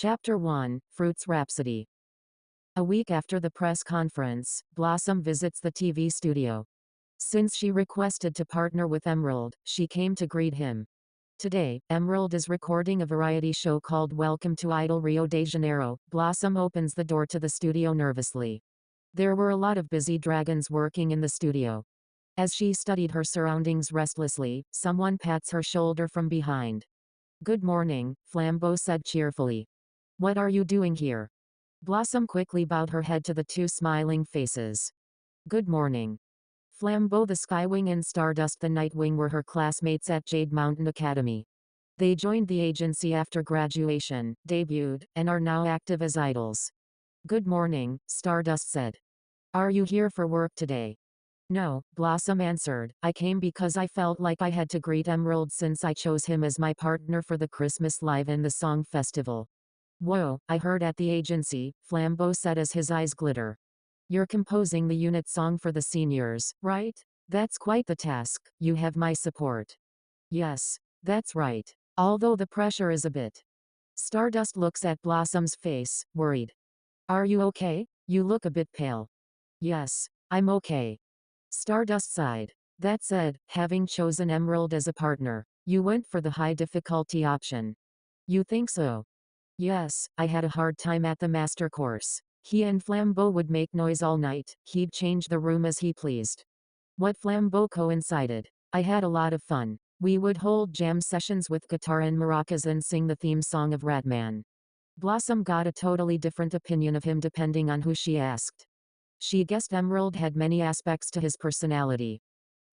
Chapter 1, Fruits Rhapsody. A week after the press conference, Blossom visits the TV studio. Since she requested to partner with Emerald, she came to greet him. Today, Emerald is recording a variety show called Welcome to Idol Rio de Janeiro. Blossom opens the door to the studio nervously. There were a lot of busy dragons working in the studio. As she studied her surroundings restlessly, someone pats her shoulder from behind. "Good morning," Flambeau said cheerfully. "What are you doing here?" Blossom quickly bowed her head to the two smiling faces. "Good morning." Flambeau the Skywing and Stardust the Nightwing were her classmates at Jade Mountain Academy. They joined the agency after graduation, debuted, and are now active as idols. "Good morning," Stardust said. "Are you here for work today?" "No," Blossom answered. "I came because I felt like I had to greet Emerald since I chose him as my partner for the Christmas Live and the Song Festival." "Whoa, I heard at the agency," Flambeau said as his eyes glitter. "You're composing the unit song for the seniors, right? That's quite the task. You have my support." "Yes, that's right. Although the pressure is a bit." Stardust looks at Blossom's face, worried. "Are you okay? You look a bit pale." "Yes, I'm okay." Stardust sighed. "That said, having chosen Emerald as a partner, you went for the high difficulty option." "You think so?" "Yes, I had a hard time at the master course. He and Flambeau would make noise all night. He'd change the room as he pleased." "What Flambeau coincided. I had a lot of fun. We would hold jam sessions with guitar and maracas and sing the theme song of Ratman." Blossom got a totally different opinion of him depending on who she asked. She guessed Emerald had many aspects to his personality.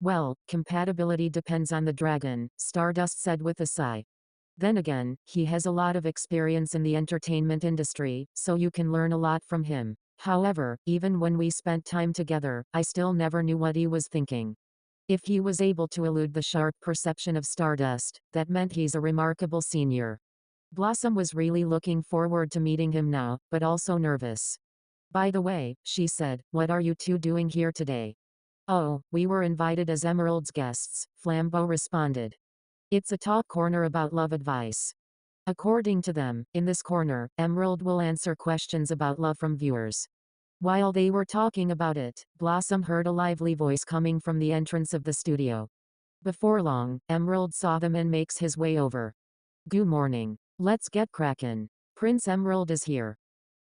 "Well, compatibility depends on the dragon," Stardust said with a sigh. "Then again, he has a lot of experience in the entertainment industry, so you can learn a lot from him. However, even when we spent time together, I still never knew what he was thinking." If he was able to elude the sharp perception of Stardust, that meant he's a remarkable senior. Blossom was really looking forward to meeting him now, but also nervous. "By the way," she said, "what are you two doing here today?" "Oh, we were invited as Emerald's guests," Flambeau responded. "It's a talk corner about love advice. According to them, in this corner, Emerald will answer questions about love from viewers." While they were talking about it, Blossom heard a lively voice coming from the entrance of the studio. Before long, Emerald saw them and makes his way over. "Good morning. Let's get crackin'. Prince Emerald is here."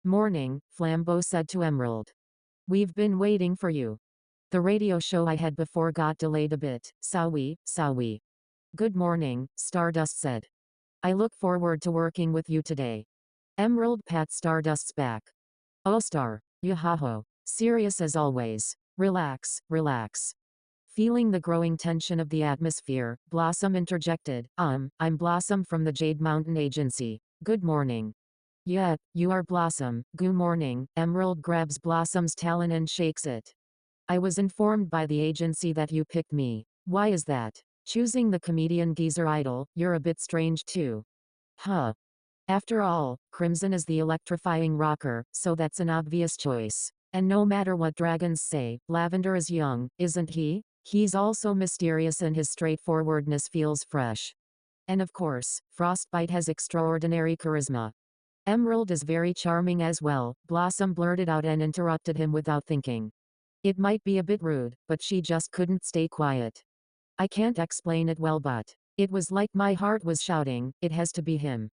"Morning," Flambeau said to Emerald. "We've been waiting for you. The radio show I had before got delayed a bit, sorry." "Good morning," Stardust said. "I look forward to working with you today." Emerald pat Stardust's back. "Oh Star, yahaho. Serious as always. Relax, relax." Feeling the growing tension of the atmosphere, Blossom interjected, I'm Blossom from the Jade Mountain Agency. Good morning." "Yeah, you are Blossom. Good morning." Emerald grabs Blossom's talon and shakes it. "I was informed by the agency that you picked me. Why is that? Choosing the comedian geezer idol, you're a bit strange too." "Huh. After all, Crimson is the electrifying rocker, so that's an obvious choice. And no matter what dragons say, Lavender is young, isn't he? He's also mysterious and his straightforwardness feels fresh. And of course, Frostbite has extraordinary charisma." "Emerald is very charming as well," Blossom blurted out and interrupted him without thinking. It might be a bit rude, but she just couldn't stay quiet. "I can't explain it well, but it was like my heart was shouting, it has to be him."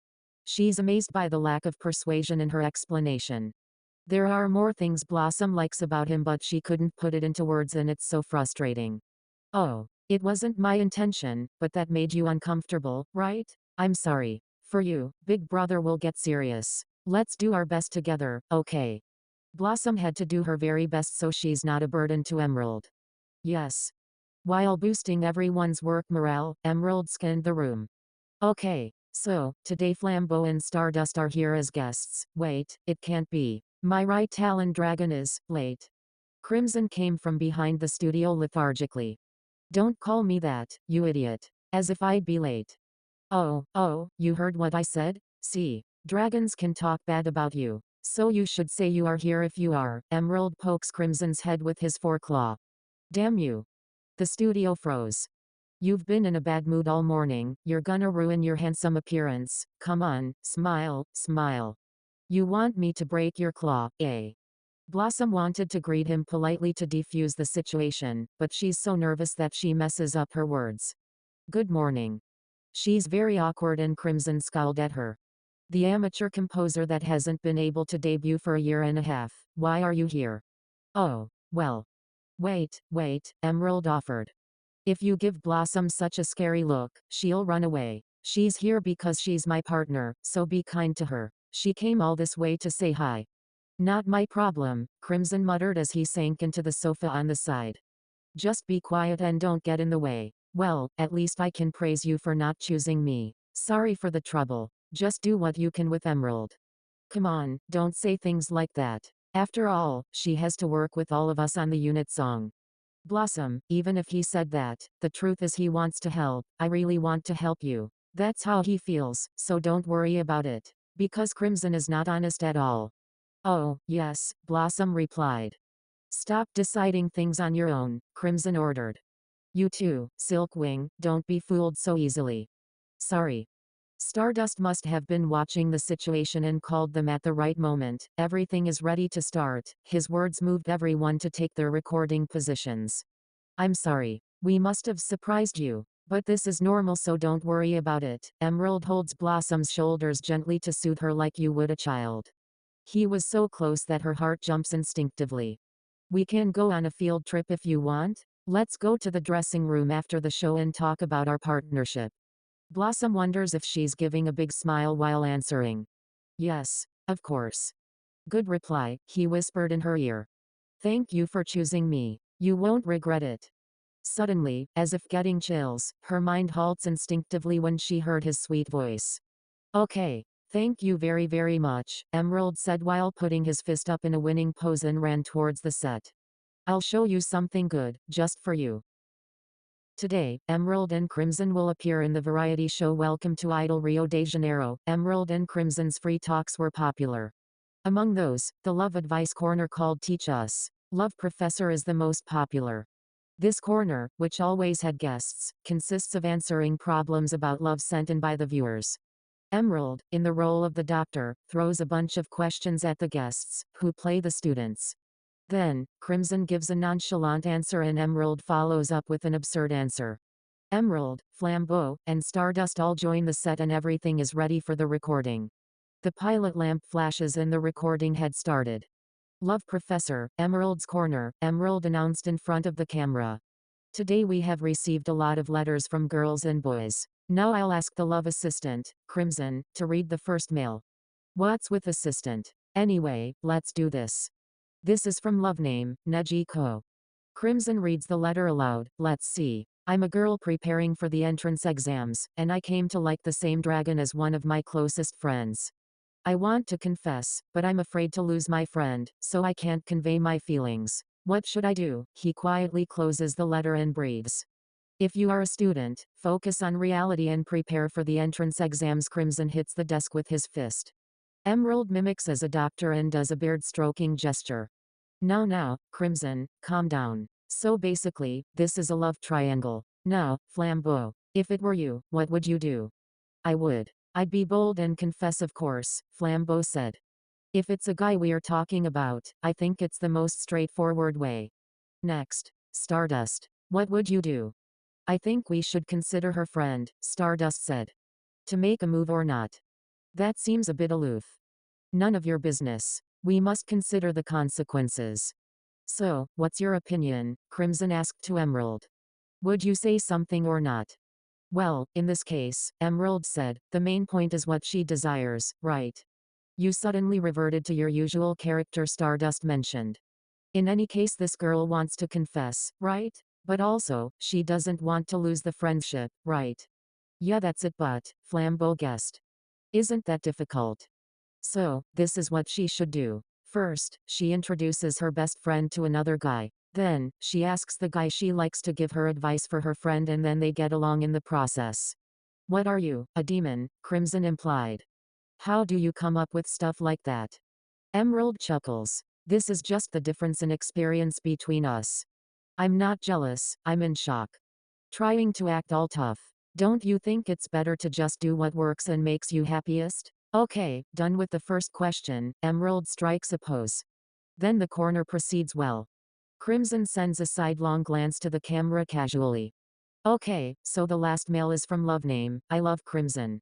She's amazed by the lack of persuasion in her explanation. There are more things Blossom likes about him, but she couldn't put it into words and it's so frustrating. "Oh, it wasn't my intention, but that made you uncomfortable, right? I'm sorry. For you, Big Brother will get serious. Let's do our best together, okay?" Blossom had to do her very best so she's not a burden to Emerald. "Yes." While boosting everyone's work morale, Emerald scanned the room. "Okay, so, today Flambeau and Stardust are here as guests. Wait, it can't be. My right talon dragon is late." Crimson came from behind the studio lethargically. "Don't call me that, you idiot. As if I'd be late." Oh, you heard what I said? See, dragons can talk bad about you. So you should say you are here if you are." Emerald pokes Crimson's head with his foreclaw. "Damn you." The studio froze. You've been in a bad mood all morning, you're gonna ruin your handsome appearance, come on, smile, smile. You want me to break your claw, eh? Blossom wanted to greet him politely to defuse the situation, but she's so nervous that she messes up her words. Good morning. She's very awkward and Crimson scowled at her. The amateur composer that hasn't been able to debut for a year and a half, why are you here? Oh, well. Wait, Emerald offered. If you give Blossom such a scary look, she'll run away. She's here because she's my partner, so be kind to her. She came all this way to say hi. Not my problem, Crimson muttered as he sank into the sofa on the side. Just be quiet and don't get in the way. Well, at least I can praise you for not choosing me. Sorry for the trouble. Just do what you can with Emerald. Come on, don't say things like that. After all, she has to work with all of us on the unit song. Blossom, even if he said that, the truth is he wants to help. I really want to help you. That's how he feels, so don't worry about it. Because Crimson is not honest at all. Oh, yes, Blossom replied. Stop deciding things on your own, Crimson ordered. You too, Silkwing, don't be fooled so easily. Sorry. Stardust must have been watching the situation and called them at the right moment. Everything is ready to start. His words moved everyone to take their recording positions. I'm sorry. We must have surprised you. But this is normal, so don't worry about it. Emerald holds Blossom's shoulders gently to soothe her like you would a child. He was so close that her heart jumps instinctively. We can go on a field trip if you want. Let's go to the dressing room after the show and talk about our partnership. Blossom wonders if she's giving a big smile while answering. Yes, of course. Good reply, he whispered in her ear. Thank you for choosing me. You won't regret it. Suddenly, as if getting chills, her mind halts instinctively when she heard his sweet voice. Okay. Thank you very, very much, Emerald said while putting his fist up in a winning pose and ran towards the set. I'll show you something good, just for you. Today, Emerald and Crimson will appear in the variety show Welcome to Idol Rio de Janeiro. Emerald and Crimson's free talks were popular. Among those, the Love Advice Corner called Teach Us. Love Professor is the most popular. This corner, which always had guests, consists of answering problems about love sent in by the viewers. Emerald, in the role of the doctor, throws a bunch of questions at the guests, who play the students. Then, Crimson gives a nonchalant answer and Emerald follows up with an absurd answer. Emerald, Flambeau, and Stardust all join the set and everything is ready for the recording. The pilot lamp flashes and the recording had started. Love Professor, Emerald's Corner, Emerald announced in front of the camera. Today we have received a lot of letters from girls and boys. Now I'll ask the love assistant, Crimson, to read the first mail. What's with assistant? Anyway, let's do this. This is from love name, Nejiko. Crimson reads the letter aloud. Let's see. I'm a girl preparing for the entrance exams, and I came to like the same dragon as one of my closest friends. I want to confess, but I'm afraid to lose my friend, so I can't convey my feelings. What should I do? He quietly closes the letter and breathes. If you are a student, focus on reality and prepare for the entrance exams. Crimson hits the desk with his fist. Emerald mimics as a doctor and does a beard-stroking gesture. Now, Crimson, calm down. So basically, this is a love triangle. Now, Flambeau, if it were you, what would you do? I'd be bold and confess, of course, Flambeau said. If it's a guy we are talking about, I think it's the most straightforward way. Next, Stardust. What would you do? I think we should consider her friend, Stardust said. To make a move or not? That seems a bit aloof. None of your business. We must consider the consequences. So, what's your opinion? Crimson asked to Emerald. Would you say something or not? Well, in this case, Emerald said, the main point is what she desires, right? You suddenly reverted to your usual character, Stardust mentioned. In any case, this girl wants to confess, right? But also, she doesn't want to lose the friendship, right? Yeah, that's it, but, Flambeau guessed. Isn't that difficult? So, this is what she should do. First, she introduces her best friend to another guy. Then, she asks the guy she likes to give her advice for her friend and then they get along in the process. What are you, a demon? Crimson implied. How do you come up with stuff like that? Emerald chuckles. This is just the difference in experience between us. I'm not jealous, I'm in shock. Trying to act all tough. Don't you think it's better to just do what works and makes you happiest? Okay, done with the first question, Emerald strikes a pose. Then the corner proceeds well. Crimson sends a sidelong glance to the camera casually. Okay, so the last mail is from Love Name. I love Crimson.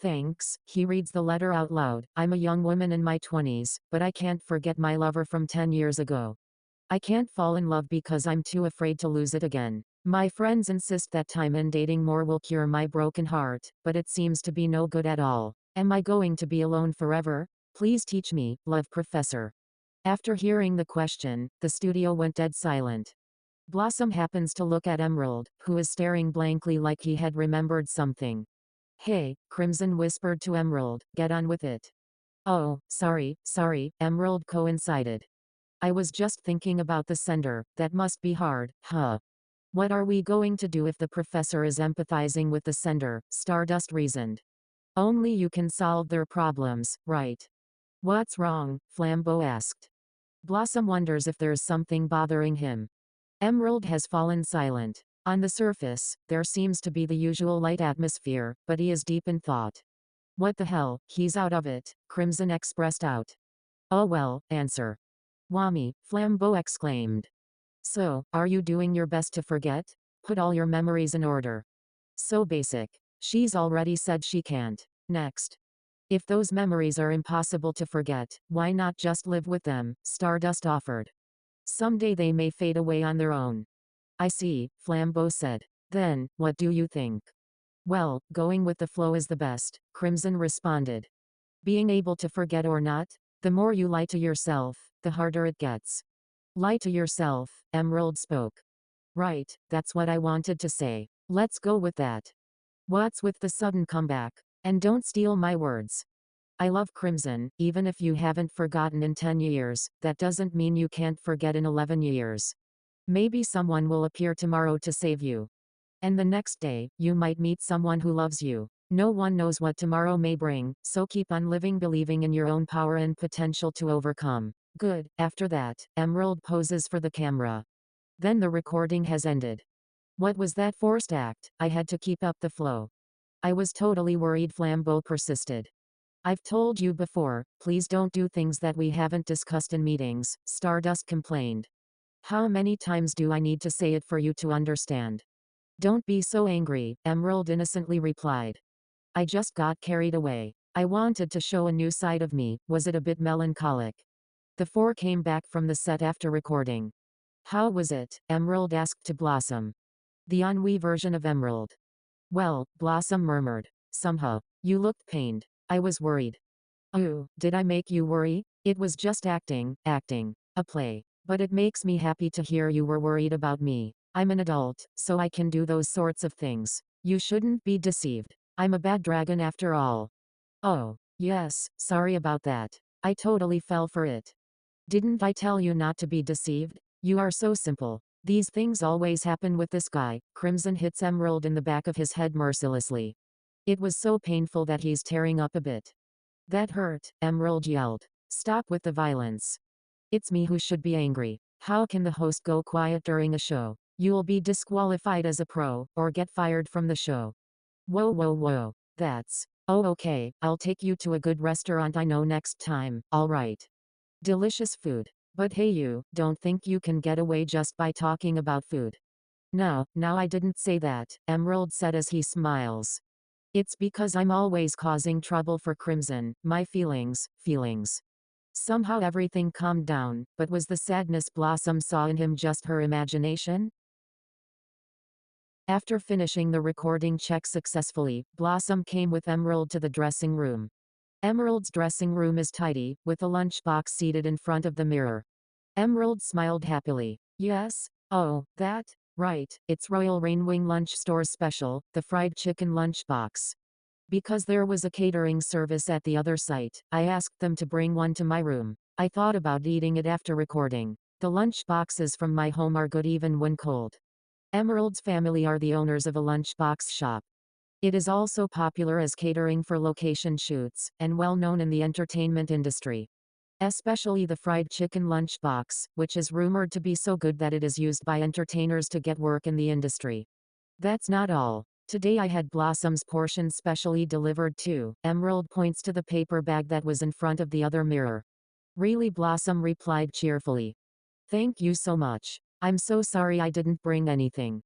Thanks. He reads the letter out loud. I'm a young woman in my 20s, but I can't forget my lover from 10 years ago. I can't fall in love because I'm too afraid to lose it again. My friends insist that time and dating more will cure my broken heart, but it seems to be no good at all. Am I going to be alone forever? Please teach me, love professor. After hearing the question, the studio went dead silent. Blossom happens to look at Emerald, who is staring blankly like he had remembered something. Hey, Crimson whispered to Emerald, get on with it. Oh, sorry, Emerald coincided. I was just thinking about the sender, that must be hard, huh? What are we going to do if the professor is empathizing with the sender? Stardust reasoned. Only you can solve their problems, right? What's wrong? Flambeau asked. Blossom wonders if there's something bothering him. Emerald has fallen silent. On the surface, there seems to be the usual light atmosphere, but he is deep in thought. What the hell, he's out of it, Crimson expressed out. Oh well, answer. Wami, Flambeau exclaimed. So, are you doing your best to forget? Put all your memories in order. So basic. She's already said she can't. Next. If those memories are impossible to forget, why not just live with them? Stardust offered. Someday they may fade away on their own. I see, Flambeau said. Then, what do you think? Well, going with the flow is the best, Crimson responded. Being able to forget or not? The more you lie to yourself, the harder it gets. Lie to yourself, Emerald spoke. Right, that's what I wanted to say. Let's go with that. What's with the sudden comeback? And don't steal my words. I love Crimson, even if you haven't forgotten in 10 years, that doesn't mean you can't forget in 11 years. Maybe someone will appear tomorrow to save you. And the next day, you might meet someone who loves you. No one knows what tomorrow may bring, so keep on living believing in your own power and potential to overcome. Good. After that, Emerald poses for the camera. Then the recording has ended. What was that forced act? I had to keep up the flow. I was totally worried, Flambeau persisted. I've told you before, please don't do things that we haven't discussed in meetings, Stardust complained. How many times do I need to say it for you to understand? Don't be so angry, Emerald innocently replied. I just got carried away. I wanted to show a new side of me. Was it a bit melancholic? The four came back from the set after recording. How was it? Emerald asked to Blossom. The ennui version of Emerald. Well, Blossom murmured. Somehow. You looked pained. I was worried. Oh, did I make you worry? It was just acting, a play. But it makes me happy to hear you were worried about me. I'm an adult, so I can do those sorts of things. You shouldn't be deceived. I'm a bad dragon after all. Oh, yes, sorry about that. I totally fell for it. Didn't I tell you not to be deceived? You are so simple. These things always happen with this guy. Crimson hits Emerald in the back of his head mercilessly. It was so painful that he's tearing up a bit. That hurt, Emerald yelled. Stop with the violence. It's me who should be angry. How can the host go quiet during a show? You'll be disqualified as a pro, or get fired from the show. Whoa. That's. Oh okay, I'll take you to a good restaurant I know next time, alright. Delicious food. But hey you, don't think you can get away just by talking about food. No, I didn't say that, Emerald said as he smiles. It's because I'm always causing trouble for Crimson, my feelings. Somehow everything calmed down, but was the sadness Blossom saw in him just her imagination? After finishing the recording check successfully, Blossom came with Emerald to the dressing room. Emerald's dressing room is tidy, with a lunchbox seated in front of the mirror. Emerald smiled happily. Yes? Oh, that? Right, it's Royal Rainwing Lunch Store special, the fried chicken lunchbox. Because there was a catering service at the other site, I asked them to bring one to my room. I thought about eating it after recording. The lunchboxes from my home are good even when cold. Emerald's family are the owners of a lunchbox shop. It is also popular as catering for location shoots, and well known in the entertainment industry. Especially the fried chicken lunchbox, which is rumored to be so good that it is used by entertainers to get work in the industry. That's not all. Today I had Blossom's portion specially delivered too. Emerald points to the paper bag that was in front of the other mirror. Really, Blossom replied cheerfully. Thank you so much. I'm so sorry I didn't bring anything.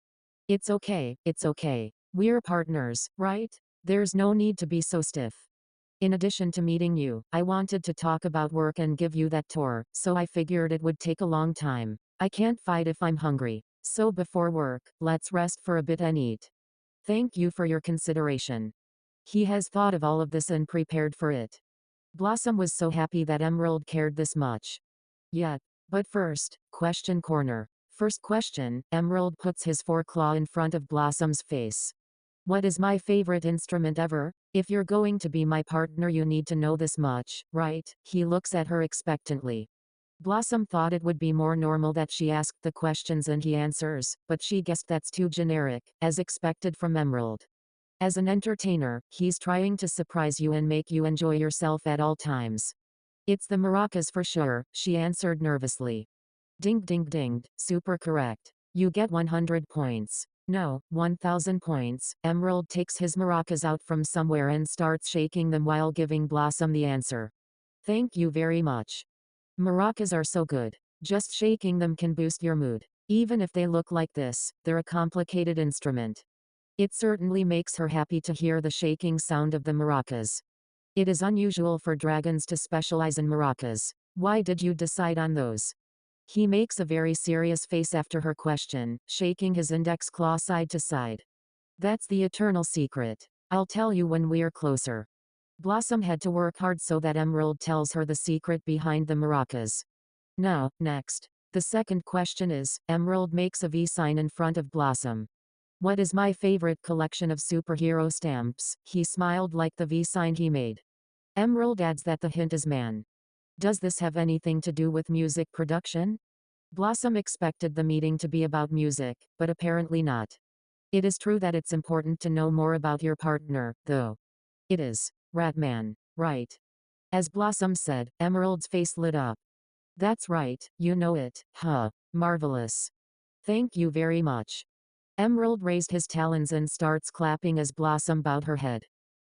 It's okay, it's okay. We're partners, right? There's no need to be so stiff. In addition to meeting you, I wanted to talk about work and give you that tour, so I figured it would take a long time. I can't fight if I'm hungry. So before work, let's rest for a bit and eat. Thank you for your consideration. He has thought of all of this and prepared for it. Blossom was so happy that Emerald cared this much. Yet, but first, question corner. First question, Emerald puts his foreclaw in front of Blossom's face. What is my favorite instrument ever? If you're going to be my partner, you need to know this much, right? He looks at her expectantly. Blossom thought it would be more normal that she asked the questions and he answers, but she guessed that's too generic, as expected from Emerald. As an entertainer, he's trying to surprise you and make you enjoy yourself at all times. It's the maracas for sure, she answered nervously. Ding ding dinged, super correct. You get 100 points. No, 1000 points. Emerald takes his maracas out from somewhere and starts shaking them while giving Blossom the answer. Thank you very much. Maracas are so good. Just shaking them can boost your mood. Even if they look like this, they're a complicated instrument. It certainly makes her happy to hear the shaking sound of the maracas. It is unusual for dragons to specialize in maracas. Why did you decide on those? He makes a very serious face after her question, shaking his index claw side to side. That's the eternal secret. I'll tell you when we're closer. Blossom had to work hard so that Emerald tells her the secret behind the maracas. Now, next. The second question is, Emerald makes a V sign in front of Blossom. What is my favorite collection of superhero stamps? He smiled like the V sign he made. Emerald adds that the hint is man. Does this have anything to do with music production? Blossom expected the meeting to be about music, but apparently not. It is true that it's important to know more about your partner, though. It is. Ratman, right? As Blossom said, Emerald's face lit up. That's right, you know it, huh? Marvelous. Thank you very much. Emerald raised his talons and starts clapping as Blossom bowed her head.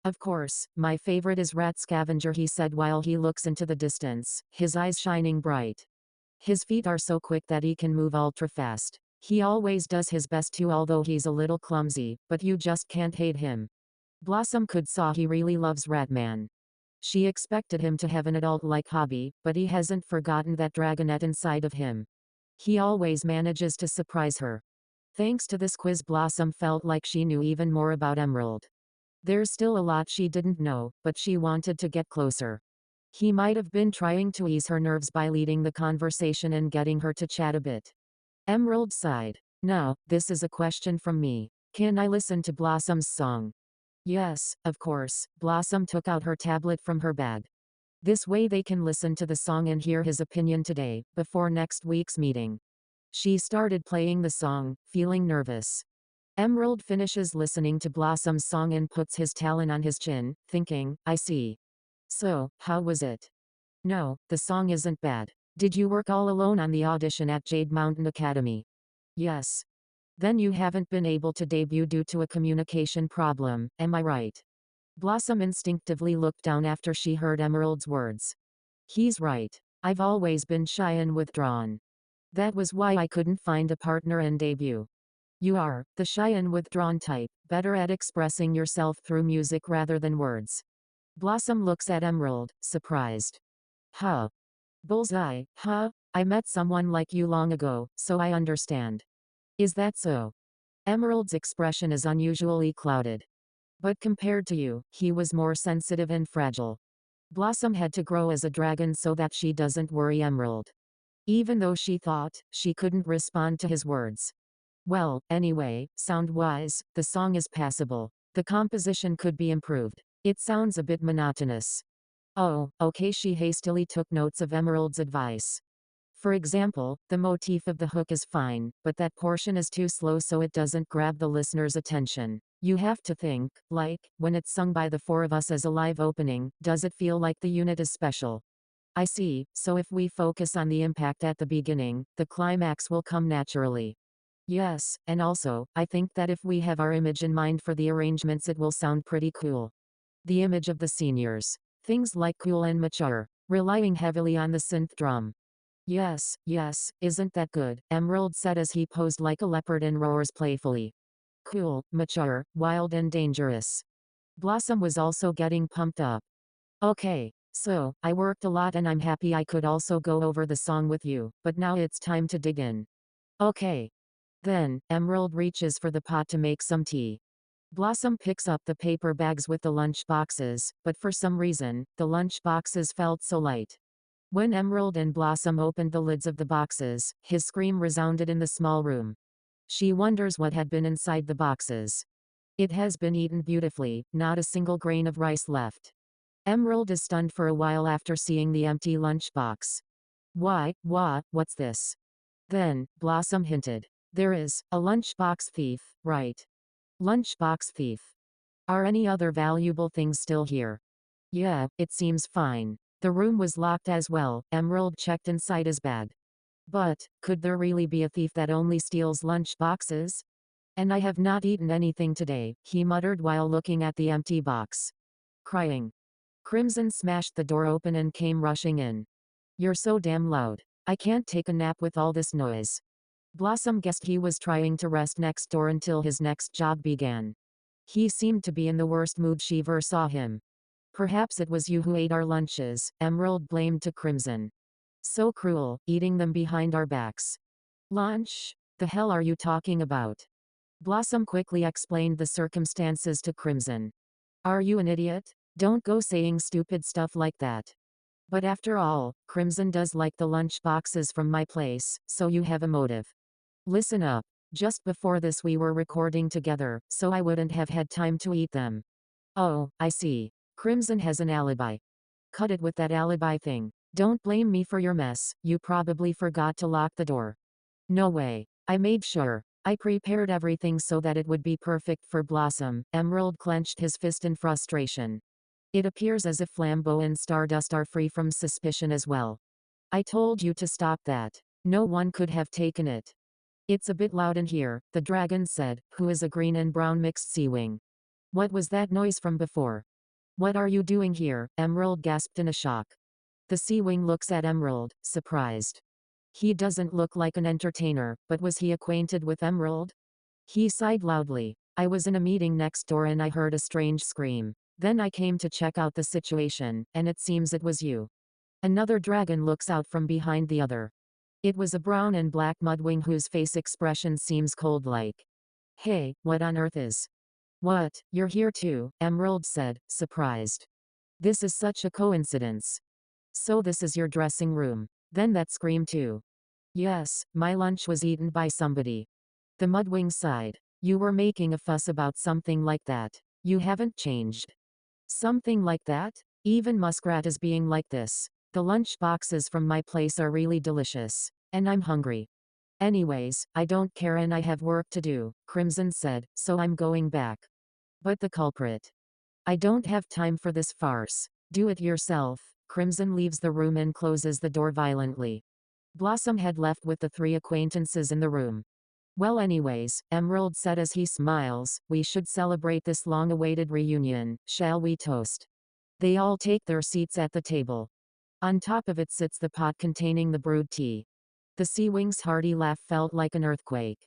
Of course, my favorite is Rat Scavenger, he said while he looks into the distance, his eyes shining bright. His feet are so quick that he can move ultra fast. He always does his best too, although he's a little clumsy, but you just can't hate him. Blossom could saw he really loves Ratman. She expected him to have an adult-like hobby, but he hasn't forgotten that dragonette inside of him. He always manages to surprise her. Thanks to this quiz, Blossom felt like she knew even more about Emerald. There's still a lot she didn't know, but she wanted to get closer. He might have been trying to ease her nerves by leading the conversation and getting her to chat a bit. Emerald sighed. Now, this is a question from me. Can I listen to Blossom's song? Yes, of course. Blossom took out her tablet from her bag. This way they can listen to the song and hear his opinion today, before next week's meeting. She started playing the song, feeling nervous. Emerald finishes listening to Blossom's song and puts his talon on his chin, thinking, I see. So, how was it? No, the song isn't bad. Did you work all alone on the audition at Jade Mountain Academy? Yes. Then you haven't been able to debut due to a communication problem, am I right? Blossom instinctively looked down after she heard Emerald's words. He's right. I've always been shy and withdrawn. That was why I couldn't find a partner and debut. You are, the shy and withdrawn type, better at expressing yourself through music rather than words. Blossom looks at Emerald, surprised. Huh. Bullseye, huh? I met someone like you long ago, so I understand. Is that so? Emerald's expression is unusually clouded. But compared to you, he was more sensitive and fragile. Blossom had to grow as a dragon so that she doesn't worry Emerald. Even though she thought, she couldn't respond to his words. Well, anyway, sound-wise, the song is passable. The composition could be improved. It sounds a bit monotonous. Oh, okay, she hastily took notes of Emerald's advice. For example, the motif of the hook is fine, but that portion is too slow so it doesn't grab the listener's attention. You have to think, like, when it's sung by the four of us as a live opening, does it feel like the unit is special? I see, so if we focus on the impact at the beginning, the climax will come naturally. Yes, and also, I think that if we have our image in mind for the arrangements it will sound pretty cool. The image of the seniors. Things like cool and mature, relying heavily on the synth drum. Yes, yes, isn't that good? Emerald said as he posed like a leopard and roars playfully. Cool, mature, wild and dangerous. Blossom was also getting pumped up. Okay, so, I worked a lot and I'm happy I could also go over the song with you, but now it's time to dig in. Okay. Then, Emerald reaches for the pot to make some tea. Blossom picks up the paper bags with the lunch boxes, but for some reason, the lunch boxes felt so light. When Emerald and Blossom opened the lids of the boxes, his scream resounded in the small room. She wonders what had been inside the boxes. It has been eaten beautifully, not a single grain of rice left. Emerald is stunned for a while after seeing the empty lunchbox. What's this? Then, Blossom hinted. There is a lunchbox thief, right? Lunchbox thief. Are any other valuable things still here? Yeah, it seems fine. The room was locked as well. Emerald checked inside his bag. But, could there really be a thief that only steals lunchboxes? And I have not eaten anything today, he muttered while looking at the empty box. Crying. Crimson smashed the door open and came rushing in. You're so damn loud. I can't take a nap with all this noise. Blossom guessed he was trying to rest next door until his next job began. He seemed to be in the worst mood she ever saw him. Perhaps it was you who ate our lunches, Emerald blamed to Crimson. So cruel, eating them behind our backs. Lunch? The hell are you talking about? Blossom quickly explained the circumstances to Crimson. Are you an idiot? Don't go saying stupid stuff like that. But after all, Crimson does like the lunch boxes from my place, so you have a motive. Listen up. Just before this we were recording together, so I wouldn't have had time to eat them. Oh, I see. Crimson has an alibi. Cut it with that alibi thing. Don't blame me for your mess, you probably forgot to lock the door. No way. I made sure. I prepared everything so that it would be perfect for Blossom. Emerald clenched his fist in frustration. It appears as if Flambeau and Stardust are free from suspicion as well. I told you to stop that. No one could have taken it. It's a bit loud in here, the dragon said, who is a green and brown mixed sea-wing. What was that noise from before? What are you doing here? Emerald gasped in a shock. The sea-wing looks at Emerald, surprised. He doesn't look like an entertainer, but was he acquainted with Emerald? He sighed loudly. I was in a meeting next door and I heard a strange scream. Then I came to check out the situation, and it seems it was you. Another dragon looks out from behind the other. It was a brown and black mudwing whose face expression seems cold-like. Hey, what on earth is? What, you're here too, Emerald said, surprised. This is such a coincidence. So this is your dressing room. Then that scream too. Yes, my lunch was eaten by somebody. The mudwing sighed. You were making a fuss about something like that. You haven't changed. Something like that? Even Muskrat is being like this. The lunch boxes from my place are really delicious. And I'm hungry. Anyways, I don't care and I have work to do, Crimson said, so I'm going back. But the culprit. I don't have time for this farce. Do it yourself. Crimson leaves the room and closes the door violently. Blossom had left with the three acquaintances in the room. Well anyways, Emerald said as he smiles, we should celebrate this long-awaited reunion, shall we toast? They all take their seats at the table. On top of it sits the pot containing the brewed tea. The sea-wing's hearty laugh felt like an earthquake.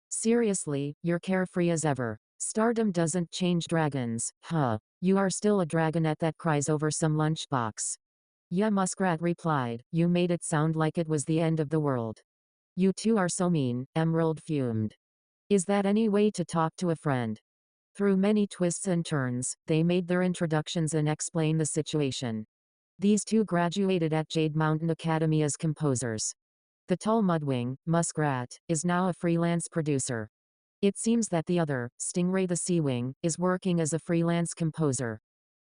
Seriously, you're carefree as ever. Stardom doesn't change dragons, huh? You are still a dragonette that cries over some lunchbox. Yeah, Muskrat replied, you made it sound like it was the end of the world. You two are so mean, Emerald fumed. Is that any way to talk to a friend? Through many twists and turns, they made their introductions and explained the situation. These two graduated at Jade Mountain Academy as composers. The tall mudwing, Muskrat, is now a freelance producer. It seems that the other, Stingray the Sea-wing, is working as a freelance composer.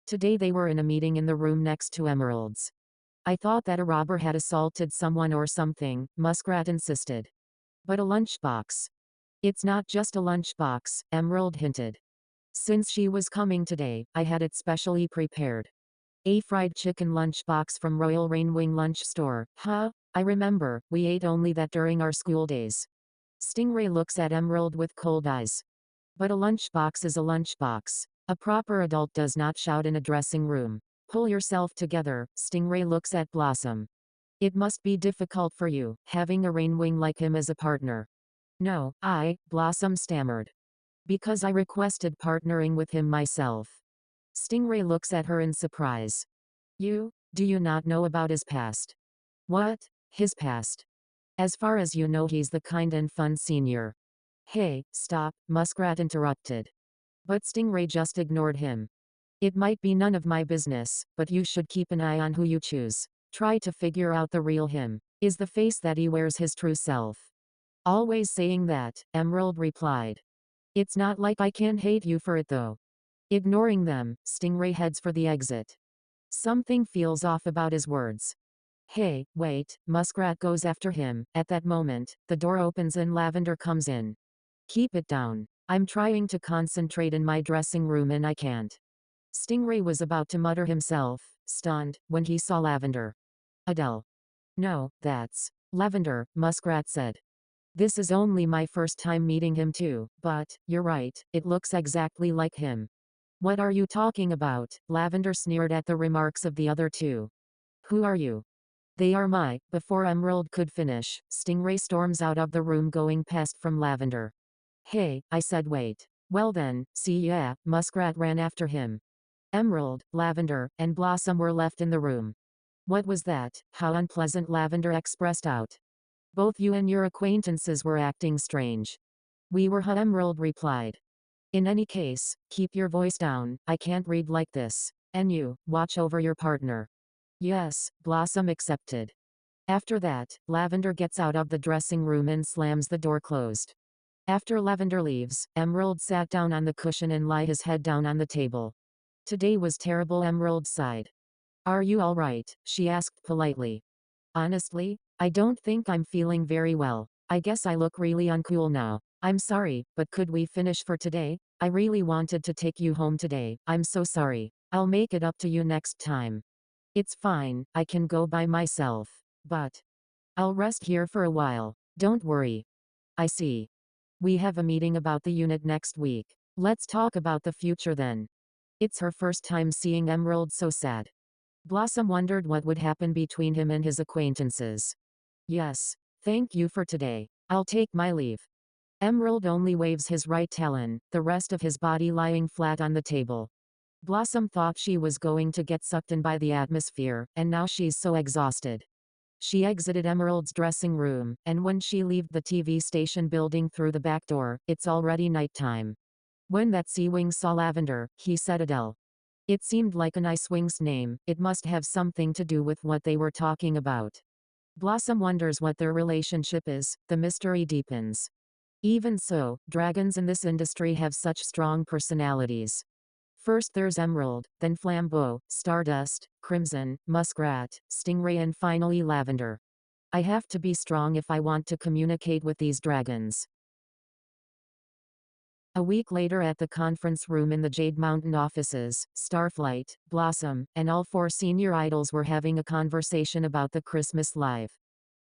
Today they were in a meeting in the room next to Emerald's. I thought that a robber had assaulted someone or something, Muskrat insisted. But a lunchbox. It's not just a lunchbox, Emerald hinted. Since she was coming today, I had it specially prepared. A fried chicken lunchbox from Royal Rainwing Lunch Store. Huh? I remember, we ate only that during our school days. Stingray looks at Emerald with cold eyes. But a lunchbox is a lunchbox. A proper adult does not shout in a dressing room. Pull yourself together, Stingray looks at Blossom. It must be difficult for you, having a Rainwing like him as a partner. No, Blossom stammered. Because I requested partnering with him myself. Stingray looks at her in surprise. Do you not know about his past? What? His past? As far as you know, he's the kind and fun senior. Hey, stop, Muskrat interrupted. But Stingray just ignored him. It might be none of my business, but you should keep an eye on who you choose. Try to figure out the real him. Is the face that he wears his true self? Always saying that, Emerald replied. It's not like I can hate you for it though. Ignoring them, Stingray heads for the exit. Something feels off about his words. Hey, wait, Muskrat goes after him. At that moment, the door opens and Lavender comes in. Keep it down. I'm trying to concentrate in my dressing room and I can't. Stingray was about to mutter himself, stunned, when he saw Lavender. Adele. No, that's Lavender, Muskrat said. This is only my first time meeting him too, but, you're right, it looks exactly like him. What are you talking about? Lavender sneered at the remarks of the other two. Who are you? They are my. Before Emerald could finish, Stingray storms out of the room going past from Lavender. Hey, I said wait. Well then, see ya, Muskrat ran after him. Emerald, Lavender, and Blossom were left in the room. What was that? How unpleasant, Lavender expressed out. Both you and your acquaintances were acting strange. We were, Emerald replied. In any case, keep your voice down, I can't read like this. And you, watch over your partner. Yes, Blossom accepted. After that, Lavender gets out of the dressing room and slams the door closed. After Lavender leaves, Emerald sat down on the cushion and laid his head down on the table. Today was terrible, Emerald sighed. Are you all right? She asked politely. Honestly, I don't think I'm feeling very well. I guess I look really uncool now. I'm sorry, but could we finish for today? I really wanted to take you home today. I'm so sorry. I'll make it up to you next time. It's fine, I can go by myself. But I'll rest here for a while. Don't worry. I see. We have a meeting about the unit next week. Let's talk about the future then. It's her first time seeing Emerald so sad. Blossom wondered what would happen between him and his acquaintances. Yes. Thank you for today. I'll take my leave. Emerald only waves his right talon, the rest of his body lying flat on the table. Blossom thought she was going to get sucked in by the atmosphere, and now she's so exhausted. She exited Emerald's dressing room, and when she left the TV station building through the back door, it's already nighttime. When that sea wing saw Lavender, he said Adele. It seemed like a nice wing's name, it must have something to do with what they were talking about. Blossom wonders what their relationship is, the mystery deepens. Even so, dragons in this industry have such strong personalities. First there's Emerald, then Flambeau, Stardust, Crimson, Muskrat, Stingray and finally Lavender. I have to be strong if I want to communicate with these dragons. A week later at the conference room in the Jade Mountain offices, Starflight, Blossom, and all four senior idols were having a conversation about the Christmas Live.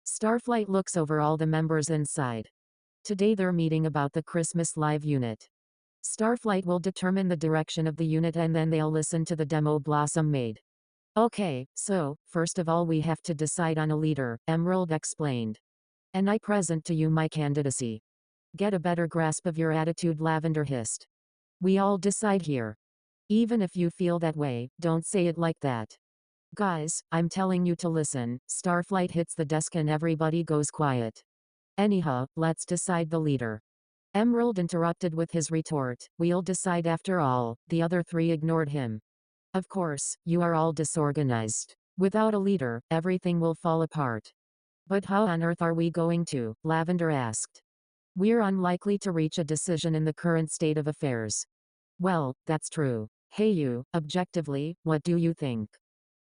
Starflight looks over all the members inside. Today they're meeting about the Christmas Live unit. Starflight will determine the direction of the unit and then they'll listen to the demo Blossom made. Okay, so, first of all we have to decide on a leader, Emerald explained. And I present to you my candidacy. Get a better grasp of your attitude, Lavender hissed. We all decide here. Even if you feel that way, don't say it like that. Guys, I'm telling you to listen. Starflight hits the desk and everybody goes quiet. Anyhow, let's decide the leader. Emerald interrupted with his retort, we'll decide after all. The other three ignored him. Of course, you are all disorganized. Without a leader, everything will fall apart. But how on earth are we going to? Lavender asked. We're unlikely to reach a decision in the current state of affairs. Well, that's true. Hey you, objectively, what do you think?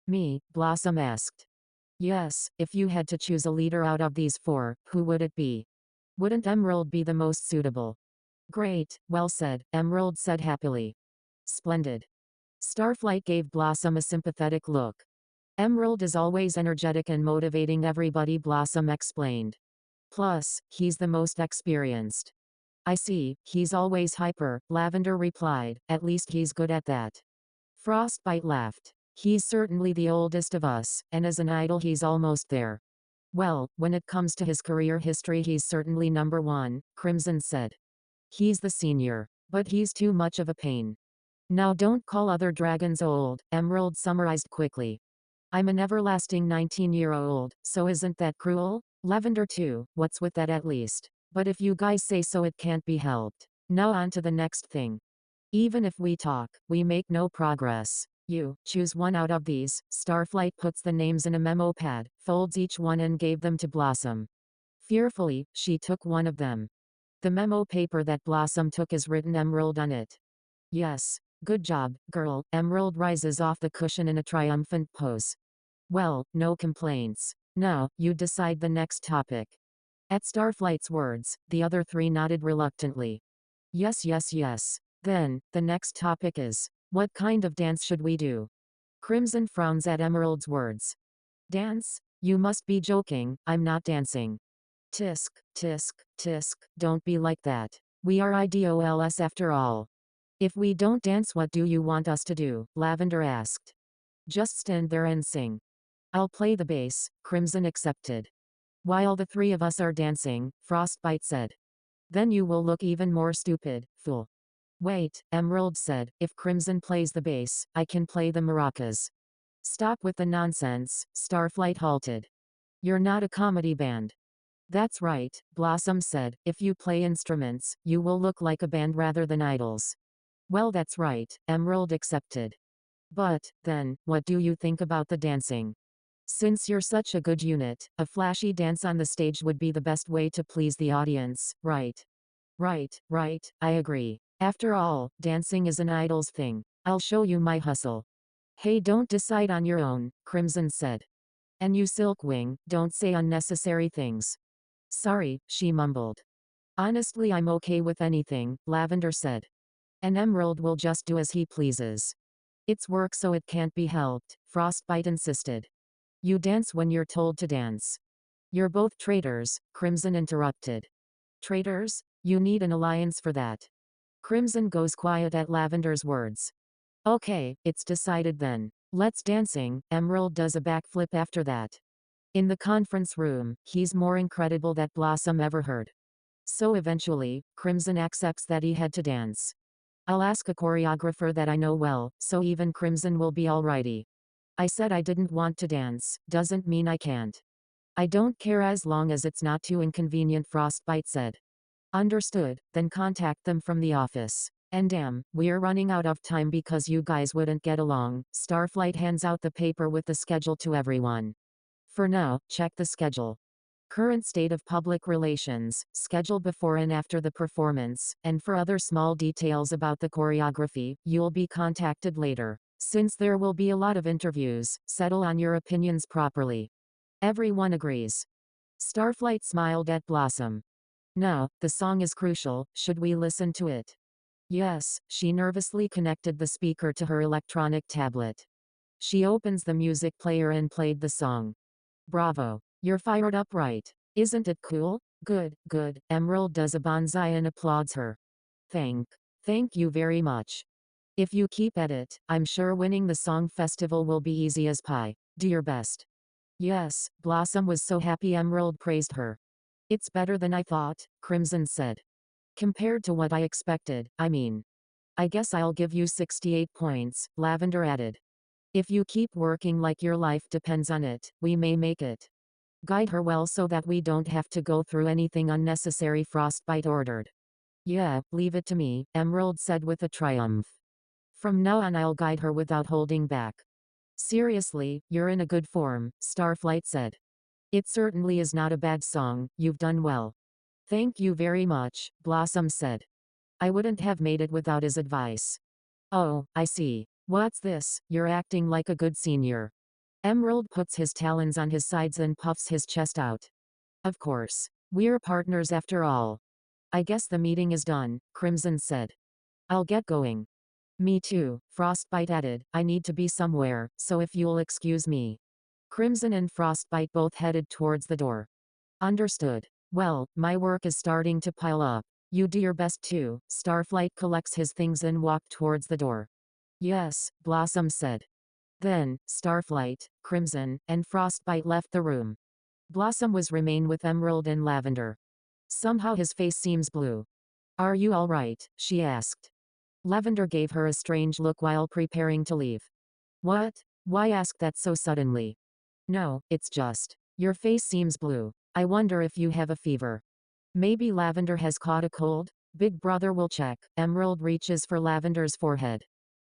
Me, Blossom asked. Yes, if you had to choose a leader out of these four, who would it be? Wouldn't Emerald be the most suitable? Great, well said, Emerald said happily. Splendid. Starflight gave Blossom a sympathetic look. Emerald is always energetic and motivating everybody, Blossom explained. Plus, he's the most experienced. I see, he's always hyper, Lavender replied, at least he's good at that. Frostbite laughed. He's certainly the oldest of us, and as an idol he's almost there. Well, when it comes to his career history he's certainly number one, Crimson said. He's the senior. But he's too much of a pain. Now don't call other dragons old, Emerald summarized quickly. I'm an everlasting 19-year-old, so isn't that cruel? Lavender too, what's with that at least? But if you guys say so it can't be helped. Now on to the next thing. Even if we talk, we make no progress. You choose one out of these. Starflight puts the names in a memo pad, folds each one and gave them to Blossom. Fearfully, she took one of them. The memo paper that Blossom took is written Emerald on it. Yes. Good job, girl. Emerald rises off the cushion in a triumphant pose. Well, no complaints. Now, you decide the next topic. At Starflight's words, the other three nodded reluctantly. Yes, yes, yes. Then, the next topic is, what kind of dance should we do? Crimson frowns at Emerald's words. Dance? You must be joking, I'm not dancing. Tisk, tisk, tisk, don't be like that. We are idols after all. If we don't dance, what do you want us to do? Lavender asked. Just stand there and sing. I'll play the bass, Crimson accepted. While the three of us are dancing, Frostbite said. Then you will look even more stupid, fool. Wait, Emerald said, if Crimson plays the bass, I can play the maracas. Stop with the nonsense, Starflight halted. You're not a comedy band. That's right, Blossom said, if you play instruments, you will look like a band rather than idols. Well, that's right, Emerald accepted. But, then, what do you think about the dancing? Since you're such a good unit, a flashy dance on the stage would be the best way to please the audience, right? Right, I agree. After all, dancing is an idol's thing. I'll show you my hustle. Hey, don't decide on your own, Crimson said. And you Silkwing, don't say unnecessary things. Sorry, she mumbled. Honestly, I'm okay with anything, Lavender said. And Emerald will just do as he pleases. It's work so it can't be helped, Frostbite insisted. You dance when you're told to dance. You're both traitors, Crimson interrupted. Traitors? You need an alliance for that. Crimson goes quiet at Lavender's words. Okay, it's decided then. Let's dancing. Emerald does a backflip after that. In the conference room, he's more incredible that Blossom ever heard. So eventually, Crimson accepts that he had to dance. I'll ask a choreographer that I know well, so even Crimson will be alrighty. I said I didn't want to dance, doesn't mean I can't. I don't care as long as it's not too inconvenient, Frostbite said. Understood, then contact them from the office. And damn, we're running out of time because you guys wouldn't get along. Starflight hands out the paper with the schedule to everyone. For now, check the schedule. Current state of public relations, schedule before and after the performance, and for other small details about the choreography, you'll be contacted later. Since there will be a lot of interviews, settle on your opinions properly. Everyone agrees. Starflight smiled at Blossom. Now, the song is crucial, should we listen to it? Yes, she nervously connected the speaker to her electronic tablet. She opens the music player and played the song. Bravo. You're fired up, right? Isn't it cool? Good, good. Emerald does a bonsai and applauds her. Thank you very much. If you keep at it, I'm sure winning the song festival will be easy as pie. Do your best. Yes, Blossom was so happy Emerald praised her. It's better than I thought, Crimson said. Compared to what I expected, I mean. I guess I'll give you 68 points, Lavender added. If you keep working like your life depends on it, we may make it. Guide her well so that we don't have to go through anything unnecessary, Frostbite ordered. Yeah, leave it to me, Emerald said with a triumph. From now on I'll guide her without holding back. Seriously, you're in a good form, Starflight said. It certainly is not a bad song, you've done well. Thank you very much, Blossom said. I wouldn't have made it without his advice. Oh, I see. What's this? You're acting like a good senior. Emerald puts his talons on his sides and puffs his chest out. Of course. We're partners after all. I guess the meeting is done, Crimson said. I'll get going. Me too, Frostbite added. I need to be somewhere, so if you'll excuse me. Crimson and Frostbite both headed towards the door. Understood. Well, my work is starting to pile up. You do your best too. Starflight collects his things and walked towards the door. Yes, Blossom said. Then, Starflight, Crimson, and Frostbite left the room. Blossom was remain with Emerald and Lavender. Somehow his face seems blue. Are you all right? She asked. Lavender gave her a strange look while preparing to leave. What? Why ask that so suddenly? No, it's just. Your face seems blue. I wonder if you have a fever. Maybe Lavender has caught a cold? Big Brother will check. Emerald reaches for Lavender's forehead.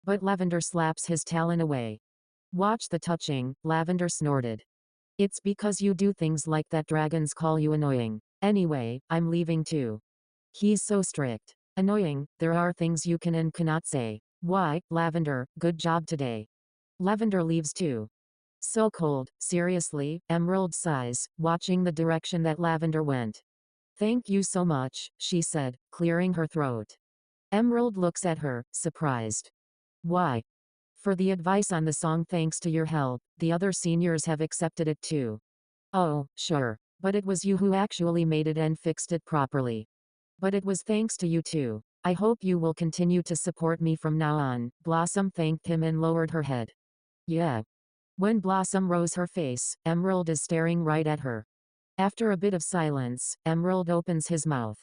But Lavender slaps his talon away. Watch the touching, Lavender snorted. It's because you do things like that dragons call you annoying. Anyway, I'm leaving too. He's so strict. Annoying, there are things you can and cannot say. Why, Lavender, good job today. Lavender leaves too. So cold, seriously, Emerald sighs, watching the direction that Lavender went. Thank you so much, she said, clearing her throat. Emerald looks at her, surprised. Why? For the advice on the song. Thanks to your help, the other seniors have accepted it too. Oh, sure. But it was you who actually made it and fixed it properly. But it was thanks to you too. I hope you will continue to support me from now on. Blossom thanked him and lowered her head. Yeah. When Blossom rose her face, Emerald is staring right at her. After a bit of silence, Emerald opens his mouth.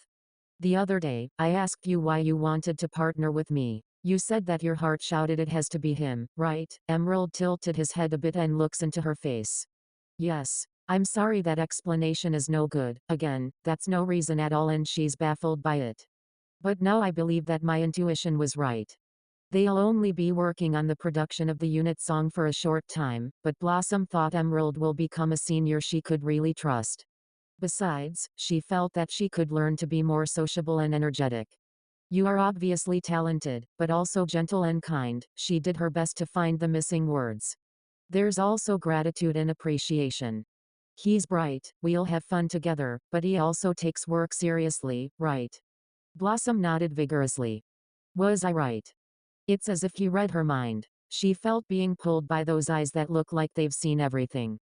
The other day, I asked you why you wanted to partner with me. You said that your heart shouted it has to be him, right? Emerald tilted his head a bit and looks into her face. Yes. I'm sorry that explanation is no good. Again, that's no reason at all and she's baffled by it. But now I believe that my intuition was right. They'll only be working on the production of the unit song for a short time, but Blossom thought Emerald will become a senior she could really trust. Besides, she felt that she could learn to be more sociable and energetic. You are obviously talented, but also gentle and kind. She did her best to find the missing words. There's also gratitude and appreciation. He's bright, we'll have fun together, but he also takes work seriously, right? Blossom nodded vigorously. Was I right? It's as if he read her mind. She felt being pulled by those eyes that look like they've seen everything.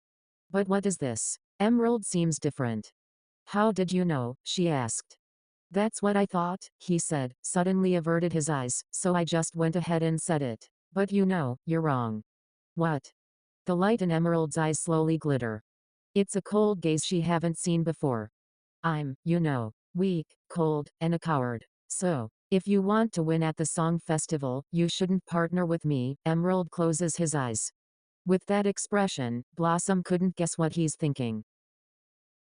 But what is this? Emerald seems different. How did you know? She asked. That's what I thought, he said, suddenly averted his eyes, so I just went ahead and said it. But you know, you're wrong. What? The light in Emerald's eyes slowly glitter. It's a cold gaze she haven't seen before. I'm, you know, weak, cold, and a coward. So, if you want to win at the song festival, you shouldn't partner with me. Emerald closes his eyes. With that expression, Blossom couldn't guess what he's thinking.